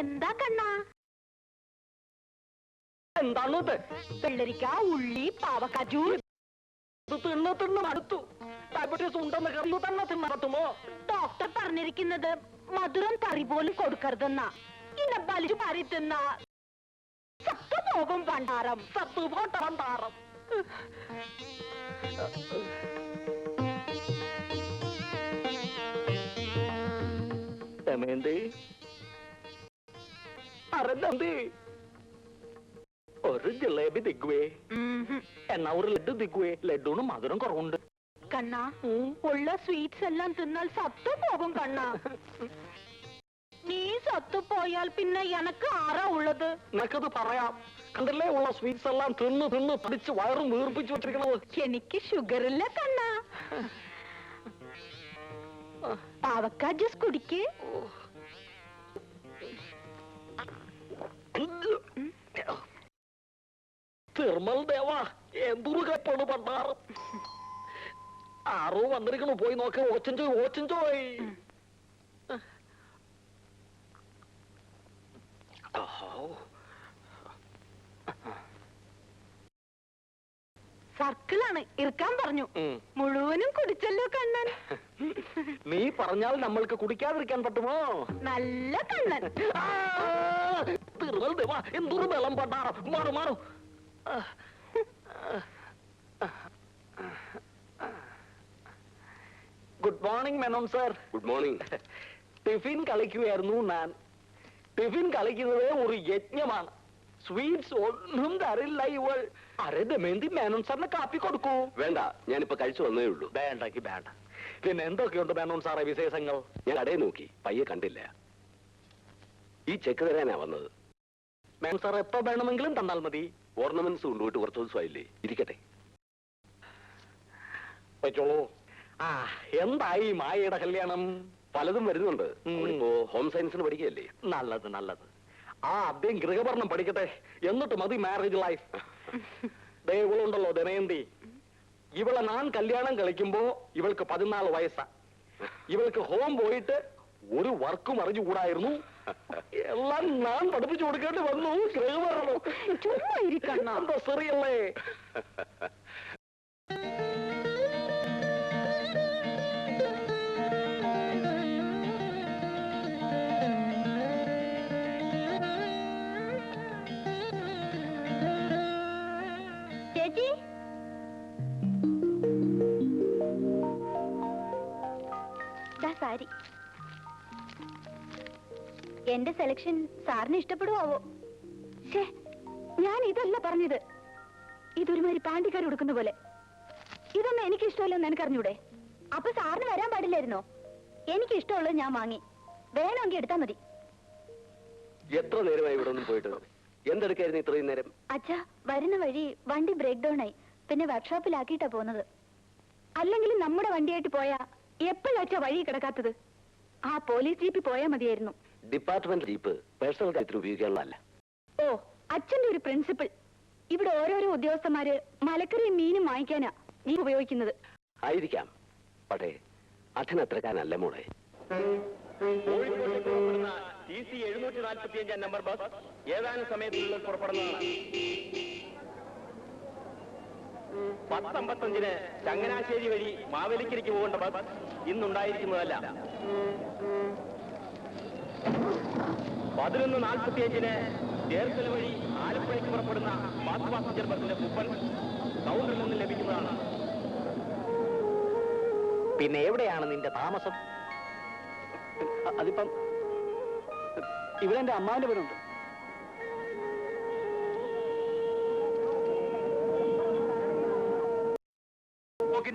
എന്താ കണ്ണാ? എന്താണത്? വെള്ളരിക്ക, ഉള്ളി, പാവക്കാറ്റു തിന്ന് മടുത്തു. ഡയബറ്റീസ് ഉണ്ടെന്ന് കണ്ടു തന്നെ തിന്നറത്തുമോ? ഡോക്ടർ പറഞ്ഞിരിക്കുന്നത് മധുരം കറി പോലും കൊടുക്കരുതെന്നാ. ഇന്നെ വലിച്ചു പാരി തിന്ന സത്തുപോകും പണ്ടാരം. സത്തുപോട്ട പണ്ടാരം. ദമയന്തി, അരന്തന്തി, ഒരു ജിലേബി തിക്കുവേ. എന്നാ ഒരു ലഡു തിക്കുവേ. ലഡുവിന് മധുരം കുറവുണ്ട്. കണ്ണാ, ഉള്ള സ്വീറ്റ്സ് എല്ലാം തിന്നാൽ സത്തുപോകും കണ്ണാ. നീ സത്തുപോയാൽ പിന്നെ എനക്ക് ആരാ ഉള്ളത്? നിനക്കത് പറയാം. കണ്ടല്ലേ ഉള്ള സ്വീറ്റ്സ് എല്ലാം തിന്ന് തിന്ന് പഠിച്ച് വയറും വീർപ്പിച്ചു വെച്ചിരിക്കണത്. എനിക്ക് ഷുഗർ ഇല്ല കണ്ണാ. പാവക്ക ജ്യൂസ് കുടിക്ക്. തിർമൽ ദേവാ, എന്തൊരു കപ്പാണ് പണ്ടാറ്. ആരോ വന്നിരിക്കണു, പോയി നോക്ക. ഓച്ചഞ്ചോയ് ഓച്ചഞ്ചോയ്. സർക്കിളാണ്, ഇറക്കാൻ പറഞ്ഞു. മുഴുവനും കുടിച്ചല്ലോ കണ്ണൻ. നീ പറഞ്ഞാൽ നമ്മൾക്ക് കുടിക്കാതിരിക്കാൻ പറ്റുമോ? നല്ല കണ്ണൻ. തിരുവൽ ദേവാ, എന്തൊരു ബലം പണ്ടാറ. മാറു മാറു. Good morning Menon sir. Good morning. Tiffin കളിക്കുകയായിരുന്നു ഞാൻ. ടിഫിൻ കളിക്കുന്നത് ഒരു യജ്ഞമാണ്. സ്വീറ്റ്സ് ഒന്നും തരില്ല ഇവൾ. അരെ ദമയന്തി, മേനോൻ സാറിന് കാപ്പി കൊടുക്കൂ. വേണ്ട, ഞാനിപ്പോ കഴിച്ചു വന്നേ ഉള്ളൂ. വേണ്ടക്ക് വേണ്ട. പിന്നെ എന്തൊക്കെയുണ്ട് മേനോൻ സാറേ വിശേഷങ്ങൾ? ഞാൻ കടയിൽ നോക്കി, പയ്യെ കണ്ടില്ല. ഈ ചെക്ക് തരാനാ വന്നത്. മേനോൻ സാർ എപ്പോ വേണമെങ്കിലും തന്നാൽ മതി. ഓർണമെന്റ്സ് കൊണ്ടുപോയിട്ട് കുറച്ച് ദിവസമായില്ലേ, ഇരിക്കട്ടെ. വെച്ചോളൂ. ആ, എന്തായി മായയുടെ കല്യാണം? പലതും വരുന്നുണ്ട്. ഇപ്പോ ഹോം സയൻസിന് പഠിക്കുകയല്ലേ. നല്ലത് നല്ലത്. ആദ്യം ഗൃഹഭരണം പഠിക്കട്ടെ, എന്നിട്ട് മതി മാരേജ് ലൈഫ്. ഇവളുണ്ടല്ലോ ദമയന്തി, ഇവളെ ഞാൻ കല്യാണം കളിക്കുമ്പോ ഇവൾക്ക് 14 വയസ്സാ. ഇവൾക്ക് ഹോം പോയിട്ട് ഒരു വർക്കും അറിഞ്ഞുകൂടായിരുന്നു. എല്ലാം ഞാൻ പഠിപ്പിച്ചു കൊടുക്കേണ്ടി വന്നു. ഗൃഹഭരണം എന്താ ശരിയല്ലേ? ചേച്ചി, സാരി. എന്റെ സെലക്ഷൻ സാറിന് ഇഷ്ടപ്പെടുവോ? ഞാൻ ഇതല്ല പറഞ്ഞത്. ഇതൊരുമാതിരി പാണ്ടിക്കാർ കൊടുക്കുന്ന പോലെ. ഇതൊന്നും എനിക്ക് ഇഷ്ടമല്ലെന്ന് എനിക്കറിഞ്ഞൂടെ? അപ്പൊ സാറിന് വരാൻ പാടില്ലായിരുന്നോ? എനിക്ക് ഇഷ്ടമുള്ളത് ഞാൻ വാങ്ങി, വേണമെങ്കിൽ എടുത്താൽ മതി. എത്ര നേരമായി ഇവിടെ ഒന്നും പോയിട്ട്? എന്തെടുക്കായിരുന്നു ഇത്രയും നേരം? അച്ഛാ, വരുന്ന വഴി വണ്ടി ബ്രേക്ക് ഡൗൺ ആയി. പിന്നെ വർക്ക്ഷോപ്പിലാക്കിയിട്ടാ പോകുന്നത്. അല്ലെങ്കിലും നമ്മുടെ വണ്ടിയായിട്ട് പോയാ എപ്പോഴാച്ചാ വഴി കിടക്കാത്തത്? ആ പോലീസ് ജീപ്പിൽ പോയാൽ മതിയായിരുന്നു. ഡിപ്പാർട്ട്മെന്റ് ജീപ്പ് പേഴ്സണൽ കാര്യത്തിന് ഉപയോഗിക്കാനുള്ളതല്ല. ഓ, അച്ഛന്റെ ഒരു പ്രിൻസിപ്പിൾ. ഇവിടെ ഓരോരോ ഉദ്യോഗസ്ഥന്മാര് മലക്കറിയും മീനും വാങ്ങിക്കാനാ നീ ഉപയോഗിക്കുന്നത്. ആയിരിക്കാം, പക്ഷേ അച്ഛനത്രക്കാരനല്ല മോളെ. TC 745 നമ്പർ ബസ് ഏതാനും സമയത്തിനുള്ളിൽ പുറപ്പെടുന്നതാണ്. 10:55 ചങ്ങനാശ്ശേരി വഴി മാവേലിക്കരയ്ക്ക് പോകേണ്ട ബസ് ഇന്നുണ്ടായിരിക്കുന്നതല്ല. 11:45 ചേർത്തല വഴി ആലപ്പുഴയ്ക്ക് പുറപ്പെടുന്ന ഫാസ്റ്റ് പാസഞ്ചർ ബസിന്റെ കൂപ്പൺ കൗണ്ടറിൽ നിന്ന് ലഭിക്കുന്നതാണ്. പിന്നെ എവിടെയാണ് നിന്റെ താമസം? അതിപ്പം ഇവിടെ എന്റെ അമ്മാവിന്റെ പേരുണ്ട്.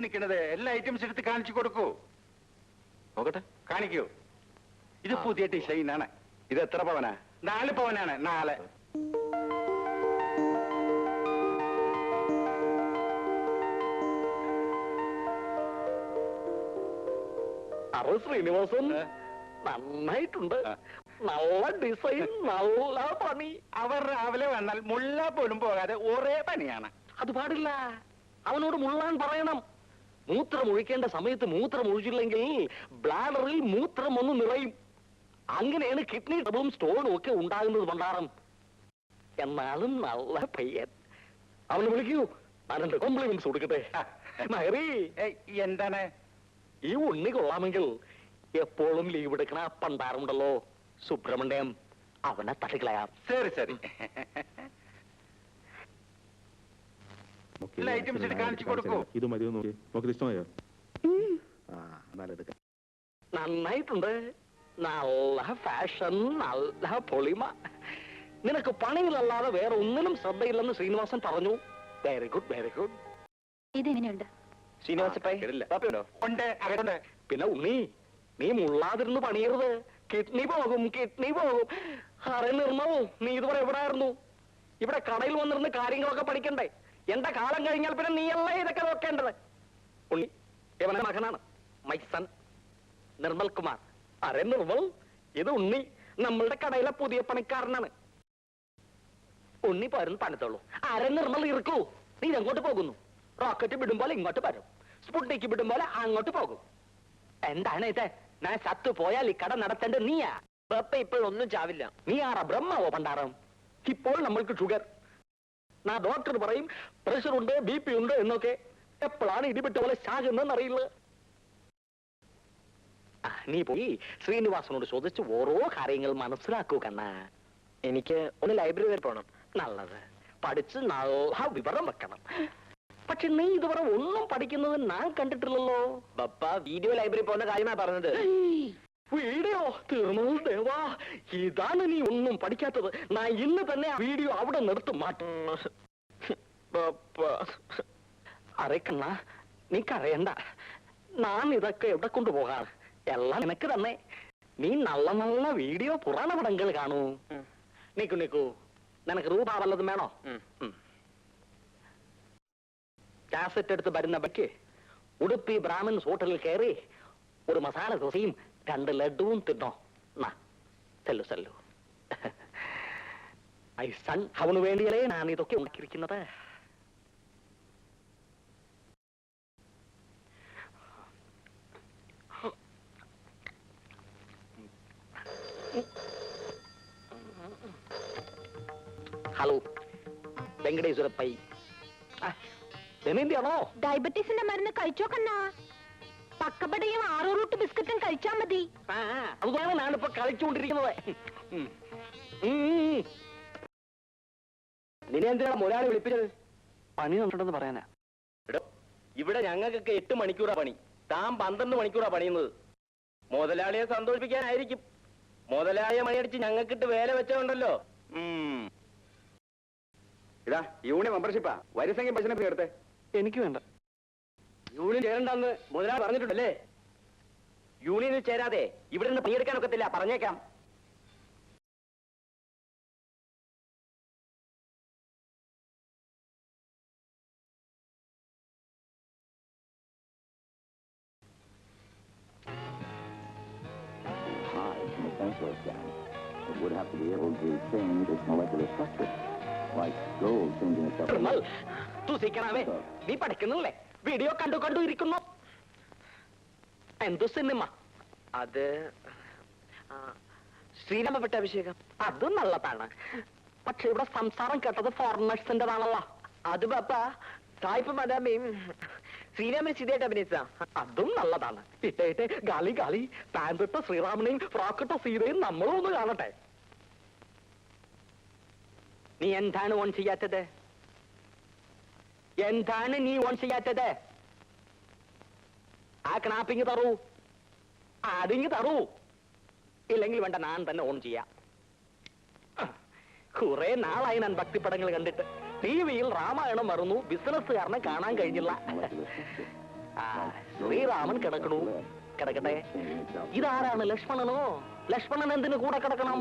നിൽക്കുന്നത് എല്ലാ ഐറ്റംസ് എടുത്ത് കാണിച്ചു കൊടുക്കൂ. നോക്കട്ടെ. കാണിക്കൂ. ഇത് പുതിയ ഡിസൈനാണ്. ഇത് എത്ര പവനാ? 4 പവനാണ്. 4. അറു ശ്രീനിവാസൻ, നന്നായിട്ടുണ്ട്. നല്ല ഡിസൈൻ, നല്ല പണി. അവർ രാവിലെ വന്നാൽ മുള്ള പോലും പോകാതെ ഒരേ പണിയാണ്. അത് പാടില്ല. അവനോട് മുള്ളാൻ പറയണം. മൂത്രം ഒഴിക്കേണ്ട സമയത്ത് മൂത്രം ഒഴിച്ചില്ലെങ്കിൽ ബ്ലാഡറിൽ മൂത്രം ഒന്ന് നിറയും. അങ്ങനെയാണ് കിഡ്നി ട്രബിളും സ്റ്റോണും ഒക്കെ ഉണ്ടാകുന്നത് പണ്ടാറം. എന്നാലും നല്ല പയ്യൻ. അവനെ വിളിക്കൂ, ഞാൻ എന്റെ കോംപ്ലിമെന്റ്സ് കൊടുക്കട്ടെ. മഹറി, എന്താണ്? ഈ ഉണ്ണി കൊള്ളാമെങ്കിൽ എപ്പോഴും ലീവ് എടുക്കണ പണ്ടാറുണ്ടല്ലോ സുബ്രഹ്മണ്യം, അവനെ തട്ടിക്കളയാം. ശരി ശരി. ഐറ്റംസ് കാണിച്ചു കൊടുക്കൂ. ഇത് മതിയോ നോക്കി നോക്കി ഇഷ്ടമായോ? നന്നായിട്ടുണ്ട്. നല്ല ഫാഷൻ, നല്ല പൊളിമ. നിനക്ക് പണിയിലല്ലാതെ വേറെ ഒന്നിനും ശ്രദ്ധയില്ലെന്ന് ശ്രീനിവാസൻ പറഞ്ഞു. Very good, very good. ഇതെങ്ങനെയുണ്ട്? ഉണ്ട്. പിന്നെ ഉണ്ണി, നീ മുള്ളാതിരുന്ന് പണിയരുത്. കിഡ്നി പോകും, കിഡ്നി പോകും. അറേ നിർമ്മൽ, നീ ഇതുവരെ എവിടെ ആയിരുന്നു? ഇവിടെ കടയിൽ വന്നിരുന്ന് കാര്യങ്ങളൊക്കെ പഠിക്കണ്ടേ? എന്റെ കാലം കഴിഞ്ഞാൽ പിന്നെ നീയല്ലേ ഇതൊക്കെ നോക്കേണ്ടത്. ഉണ്ണി ഇവന്റെ മകനാണ്, മൈ സൺ നിർമ്മൽ കുമാർ. അരേ നിർമ്മൽ, ഇത് ഉണ്ണി, നമ്മളുടെ കടയിലെ പുതിയ പണിക്കാരനാണ്. ഉണ്ണി പോരുന്ന് പണിത്തോളൂ. അരേ നിർമ്മൽ ഇറക്കൂ. നീ ഇതെങ്ങോട്ട് പോകുന്നു? റോക്കറ്റ് വിടുമ്പോൾ ഇങ്ങോട്ട് വരും, സ്പുട്നിക്ക് വിടുമ്പോൾ അങ്ങോട്ട് പോകും. എന്താണ് ഇത്? ഞാൻ സത്തു പോയാൽ ഈ കട നടത്തേണ്ടത് നീയാ. ഇപ്പോഴൊന്നും ചാവില്ല. നീ ആറാ ബ്രഹ്മാവോ പണ്ടാരം? ഇപ്പോൾ നമ്മൾക്ക് ഷുഗർ. ഡോക്ടർ പറയും പ്രഷർ ഉണ്ട്, BP ഉണ്ട് എന്നൊക്കെ. എപ്പോഴാണ് ഇടിപെട്ട പോലെ ശാകുന്നെന്ന് അറിയില്ല. നീ പോയി ശ്രീനിവാസനോട് ചോദിച്ച് ഓരോ കാര്യങ്ങൾ മനസ്സിലാക്കൂ കണ്ണ. എനിക്ക് ഒന്ന് ലൈബ്രറി വരെ പോകണം. നല്ലത്. പഠിച്ച് നല്ല വിവരം വെക്കണം. പക്ഷെ നീ ഇതുവരെ ഒന്നും പഠിക്കുന്നത് ഞാൻ കണ്ടിട്ടില്ലല്ലോ. പപ്പ വീഡിയോ ലൈബ്രറി പോകുന്ന കാര്യമാ പറഞ്ഞത്. വീഡിയോ തീർന്നു ദേവാ. ഇതാണ് നീ ഒന്നും പഠിക്കാത്തത്. ഞാൻ ഇന്ന് തന്നെ വീഡിയോ അവിടെ നിർത്തും മാറ്റും. അറിയിക്കണ്ണ, നീ കരയണ്ട. ഞാൻ ഇതൊക്കെ എവിടെ കൊണ്ടുപോകാം? എല്ലാം നിനക്ക് തന്നെ. നീ നല്ല നല്ല വീഡിയോ പുരാണ പടങ്ങൾ കാണൂ. നിക്കു നിക്കു, നിനക്ക് രൂപ വല്ലതും വേണോ? കാസറ്റ് എടുത്ത് വരുന്ന ബക്ക് ഉടുപ്പി ബ്രാഹ്മിൻസ് ഹോട്ടലിൽ കയറി ഒരു മസാല ദോശയും 2 ലഡുവും തിന്നോ. ചെല്ലു ചെല്ലു. ഐ സൺ, അവന് വേണ്ടിയല്ലേ ഞാൻ ഇതൊക്കെ ഉണ്ടാക്കിയിരിക്കുന്നത്. ഹലോ, വെങ്കടേശ്വര പൈ. ദമയന്തിയാണോ? ഡയബറ്റീസിന്റെ മരുന്ന് കഴിച്ചോ കണ്ണാ? പക്കപ്പടയും 6 റൂട്ട് ബിസ്ക്കറ്റും കഴിച്ചാ മതി. അതുകൊണ്ടാണ് ഞാനിപ്പോ കളിച്ചുകൊണ്ടിരിക്കുന്നത്. നിന്നെ എന്തിനാ മുതലാളി വിളിപ്പിച്ചത്? പണി നടണ്ടെന്ന് പറയാനാ. ഇവിടെ ഞങ്ങൾക്കൊക്കെ 8 മണിക്കൂറാ പണി, താൻ 12 മണിക്കൂറാ പണിയുന്നത്. മുതലാളിയെ സന്തോഷിപ്പിക്കാനായിരിക്കും. മുതലാളിയെ മണിയടിച്ച് ഞങ്ങൾക്കിട്ട് വേല വെച്ചോണ്ടല്ലോ. ഇതാ യൂണിയൻ മെമ്പർഷിപ്പാ. വരിസംഖ്യ ബസ്സിനെ എടുത്തേ. എനിക്ക് വേണ്ട. യൂണിയൻ ചേരണ്ടെന്ന് മുതലാളി പറഞ്ഞിട്ടുണ്ടല്ലേ? യൂണിയനിൽ ചേരാതെ ഇവിടെ നിന്ന് പണിയെടുക്കാനൊക്കത്തില്ല, പറഞ്ഞേക്കാം. It would have to be able to change its molecular structure, like gold changing itself. തൂസിക്കണവേ, നീ പഠിക്കുന്നില്ലേ? വീഡിയോ കണ്ടു കണ്ടു ഇരിക്കുന്നു. എന്തു സിനിമ? അത് ശ്രീരാമ പട്ടാഭിഷേകം. അതും നല്ലതാണ്. പക്ഷെ ഇവിടെ സംസാരം കേട്ടത് ഫോറിനേഴ്സിന്റെതാണല്ലോ. അത് പപ്പ സായിപ്പ് മദാമയും ശ്രീരാമൻ സീതയായിട്ട് അഭിനയിച്ച. അതും നല്ലതാണ്. ഇട്ടേട്ടെ ഗാലി ഗാലി പാൻപിട്ട ശ്രീരാമനെയും ഫ്രോക്കിട്ട സീതയും നമ്മളും ഒന്ന് കാണട്ടെ. നീ എന്താണ് ഓൺ ചെയ്യാത്തത്? എന്താണ് നീ ഓൺ ചെയ്യാത്തത്? ആ ക്നാപ്പിങ് തറൂ, അതിങ് തറൂ. ഇല്ലെങ്കിൽ വേണ്ട, ഞാൻ തന്നെ ഓൺ ചെയ്യാം. കുറെ നാളായി ഞാൻ ഭക്തിപ്പടങ്ങൾ കണ്ടിട്ട്. ടിവിയിൽ രാമായണം മറന്നു, ബിസിനസ്സുകാരനെ കാണാൻ കഴിഞ്ഞില്ല. ശ്രീരാമൻ കിടക്കണു, കിടക്കട്ടെ. ഇതാരാണ്? ലക്ഷ്മണനോ? ലക്ഷ്മണൻ എന്തിനു കൂടെ കിടക്കണം?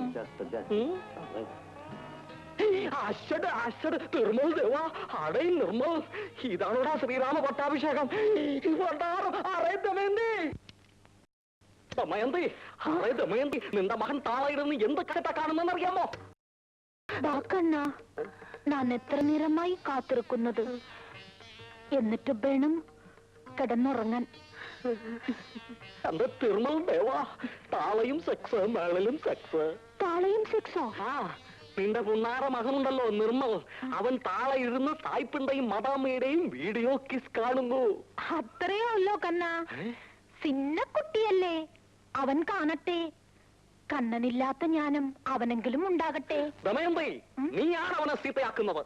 നിർമ്മൽ ദേവാ, അടേ നിർമ്മൽ, ഇതാണോടാ ശ്രീരാമ പട്ടാഭിഷേകം? ദമയന്തി, അറേ ദമയന്തി, നിന്റെ മകൻ താളായിരുന്നു എന്ത് കേട്ട കാണുന്നെന്നറിയാമോ? കണ്ണാ, ഞാൻ എത്ര നേരമായി കാത്തിരിക്കുന്നത്. എന്നിട്ട് വേണം കിടന്നുറങ്ങാൻ. എന്റെ തിരുമൽ ദേവാ, താളയും സെക്സ്, മേളലും സെക്സ്. താളയും സെക്സോ? ആ, നിന്റെ പുന്നാറ മകനുണ്ടല്ലോ നിർമ്മൽ, അവൻ താള ഇരുന്ന് സായിപ്പിന്റെയും മദാമ്മയുടെയും വീഡിയോ കിസ് കാണുന്നു. അത്രയോ ഉള്ളോ കണ്ണ? സിന്നക്കുട്ടിയല്ലേ, അവൻ കാണട്ടെ. കണ്ണനില്ലാത്ത ജ്ഞാനം അവനെങ്കിലും ഉണ്ടാകട്ടെ. ദമയന്തി, നീയാണ് അവനെ സീത്തയാക്കുന്നത്.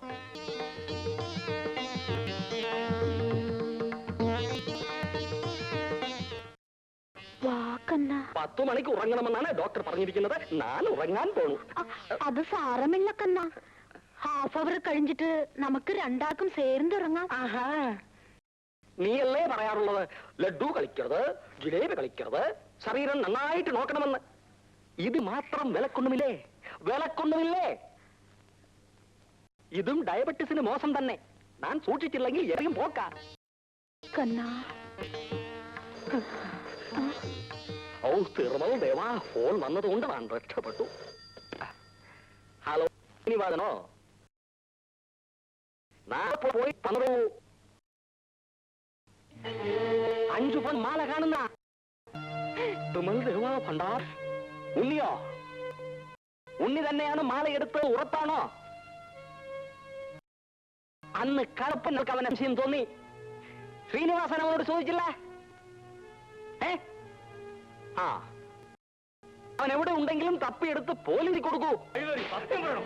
വാ കണ്ണ. 10 മണിക്ക് ഉറങ്ങണമെന്നാണ് ഡോക്ടർ പറഞ്ഞിരിക്കുന്നത്. ഞാൻ ഉറങ്ങാൻ പോണു. അത് സാരമില്ല കണ്ണ. ഹാഫ് അവർ കഴിഞ്ഞിട്ട് നമുക്ക് രണ്ടാക്കും ചേർന്നിറങ്ങാം. ആഹാ, നീയല്ലേ പറയാറുള്ളത് ലഡ്ഡു കളിക്കരുത്, ജിലേബി കളിക്കരുത്, ശരീരം നന്നായിട്ട് നോക്കണമെന്ന്. ഇത് മാത്രം വിലക്കൊന്നുമില്ലേ? വിലക്കൊന്നുമില്ലേ? ഇതും ഡയബറ്റീസിന് മോശം തന്നെ. ഞാൻ സൂക്ഷിച്ചില്ലെങ്കിൽ എറിയും പോക്കാ. കണ്ണ. ഓ തിരുമൽ ദേവാ, ഫോൺ വന്നതുകൊണ്ട് ഞാൻ രക്ഷപ്പെട്ടു. ഹലോ, നിവാദനോ? പോയി തന്നോ. 5 പൺ മാല കാണുന്ന തിരുമൽ ദേവാ ഭണ്ഡാർ. ഉണ്ണിയോ? ഉണ്ണി തന്നെയാണ് മാല എടുത്ത് ഉറപ്പാണോ? അന്ന് കറുപ്പനൊക്കെ അവൻ സംശയം തോന്നി. ശ്രീനിവാസൻ അവനോട് ചോദിച്ചില്ല? ആ, അവൻ എവിടെ ഉണ്ടെങ്കിലും തപ്പിയെടുത്ത് പോലീസിൽ കൊടുക്കൂ. സത്യം വേണം.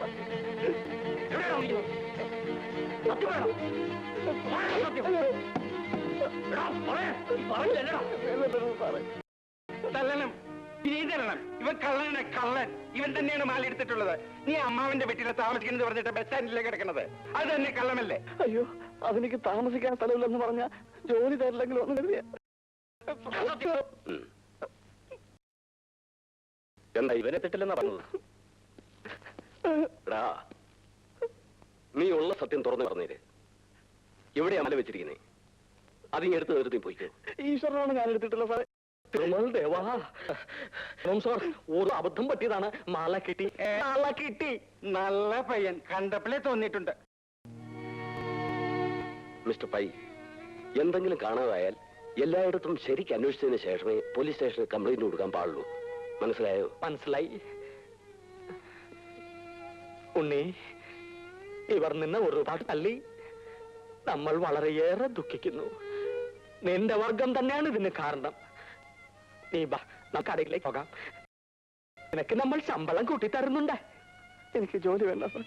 സത്യം വേണം. തല്ലണം, ഇതരണം. ഇവൻ കള്ളനാണ്, കള്ളൻ. ഇവൻ തന്നെയാണ് മാല എടുത്തിട്ടുള്ളത്. നീ അമ്മാവന്റെ വീട്ടിൽ താമസിക്കുന്നത് പറഞ്ഞിട്ട് ബസ് സ്റ്റാൻഡിലേക്ക് കിടക്കുന്നത്, അത് തന്നെ കള്ളമല്ലേ? അയ്യോ, അതെനിക്ക് താമസിക്കാൻ സ്ഥലമില്ലെന്ന് പറഞ്ഞ ജോലി തരില്ലെങ്കിലും ഒന്ന് കരുതിയ. എന്താ ഇവനെ തെറ്റില്ലെന്നാ പറഞ്ഞത്? എടാ, നീ ഉള്ള സത്യം തുറന്നു പറഞ്ഞേര്. എവിടെയാ മാല വെച്ചിരിക്കുന്നേ? അതിങ്ങ് എടുത്ത് നിർത്തി പോയിക്കോ. ഈശ്വരനാണ് ഞാൻ എടുത്തിട്ടില്ല സാറേ. തിരുമൽ ദേവാ സാർ, ഒരു അബദ്ധം പറ്റിയതാണ്. മാല കിട്ടി, മാല കിട്ടി. നല്ല പയ്യൻ, കണ്ടപ്പോഴേ തോന്നിയിട്ടുണ്ട്. മിസ്റ്റർ പൈ, എന്തെങ്കിലും കാണാതായാൽ എല്ലായിടത്തും ശരിക്ക് അന്വേഷിച്ചതിന് ശേഷമേ പോലീസ് സ്റ്റേഷനിൽ കംപ്ലൈന്റ് കൊടുക്കാൻ പാടുള്ളൂ. മനസ്സിലായോ? മനസ്സിലായി. ഉണ്ണി, ഇവർ നിന്നെ ഒരുപാട് തല്ലി. നമ്മൾ വളരെയേറെ ദുഃഖിക്കുന്നു. നിന്റെ വർഗം തന്നെയാണ് ഇതിന് കാരണം. നീ ബാ, നമുക്ക് കടയിലേക്ക് പോകാം. നിനക്ക് നമ്മൾ ശമ്പളം കൂട്ടിത്തരുന്നുണ്ട്. എനിക്ക് ജോലി വേണ്ട സാർ.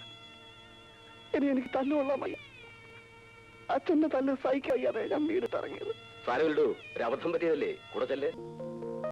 ഇനി എനിക്ക് തല്ലുകൊള്ളാൻ വയ്യ. അച്ഛന്റെ തല്ല് സഹിക്കയ്യാതെ ഞാൻ വീട് ഇറങ്ങിയത്. സാരമില്ലടോ, ഒരു അബദ്ധം പറ്റിയതല്ലേ, കൂടെ ചെല്ലേ.